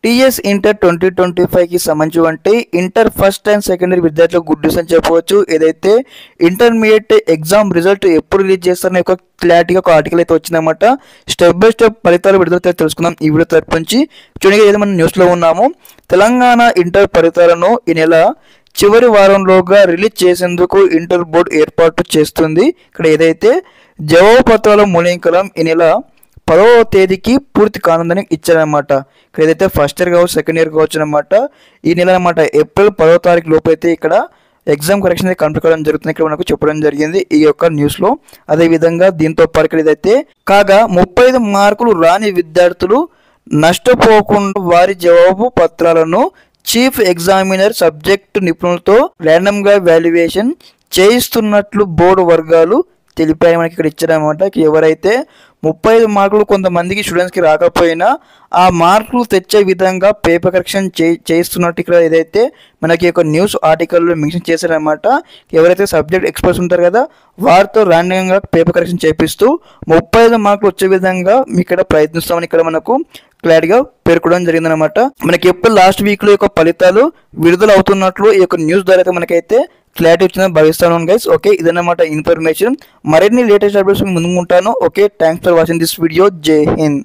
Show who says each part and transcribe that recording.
Speaker 1: TS inter 2025కి సంబంధించి అంటే inter first and second year విద్యార్థులకు గుడ్ న్యూస్ అని చెప్పవచ్చు. ఏదైతే ఇంటర్మీడియట్ ఎగ్జామ్ రిజల్ట్ ఎప్పుడు రిలీజ్ చేస్తారనే ఒక క్లారిటీగా ఒక ఆర్టికల్ అయితే వచ్చిందన్నమాట. స్టెప్ బై స్టెప్ ఫలితాలు విడుదల తెలుసుకుందాం ఈ వీడియో తరపు నుంచి. చూడండి, ఏదైతే మనం న్యూస్లో ఉన్నాము, తెలంగాణ ఇంటర్ ఫలితాలను ఈ నెల చివరి వారంలోగా రిలీజ్ చేసేందుకు ఇంటర్ బోర్డు ఏర్పాటు చేస్తుంది. ఇక్కడ ఏదైతే జవాబు పత్రాల మూల్యాంకనం ఈ నెల 10వ తేదీకి పూర్తి కానుందని ఇచ్చారనమాట. ఇక్కడ ఏదైతే ఫస్ట్ ఇయర్ కావచ్చు, సెకండ్ ఇయర్ కావచ్చు అనమాట. ఈ నెల అనమాట ఏప్రిల్ 10వ తారీఖు లోపు అయితే ఇక్కడ ఎగ్జామ్ కరెక్షన్ అయితే కంప్లీట్ కావడం జరుగుతుంది. ఇక్కడ మనకు చెప్పడం జరిగింది ఈ యొక్క న్యూస్లో. అదేవిధంగా దీంతో పాటు ఏదైతే కాగా 35 మార్కులు రాని విద్యార్థులు నష్టపోకుండా వారి జవాబు పత్రాలను చీఫ్ ఎగ్జామినర్ సబ్జెక్టు నిపుణులతో ర్యాండమ్గా వాల్యుయేషన్ చేయిస్తున్నట్లు బోర్డు వర్గాలు తెలిపాయి. మనకి ఇక్కడ ఇచ్చారనమాట. ఎవరైతే 35 మార్కులు కొంతమందికి స్టూడెంట్స్కి రాకపోయినా ఆ మార్కులు తెచ్చే విధంగా పేపర్ కరెక్షన్ చేయిస్తున్నట్టు ఇక్కడ ఏదైతే మనకి ఒక న్యూస్ ఆర్టికల్లో మెన్షన్ చేశారనమాట. ఎవరైతే సబ్జెక్ట్ ఎక్స్పర్ట్స్ ఉంటారు కదా, వారితో ర్యాండమ్గా పేపర్ కరెక్షన్ చేపిస్తూ 35 మార్కులు వచ్చే విధంగా ఇక్కడ ప్రయత్నిస్తామని ఇక్కడ మనకు క్లారిటీగా పేర్కొనడం జరిగిందనమాట. మనకి ఎప్పుడు లాస్ట్ వీక్లో యొక్క ఫలితాలు విడుదల అవుతున్నట్లు ఈ యొక్క న్యూస్ ద్వారా అయితే మనకైతే క్లారిటీ వచ్చిందని భావిస్తాను గైస్. ఓకే, ఇదన్నమాట ఇన్ఫర్మేషన్. మరిన్ని లేటెస్ట్ అప్డేట్స్ ముందుకుంటాను. Okay, thanks for watching this video. జై హింద్.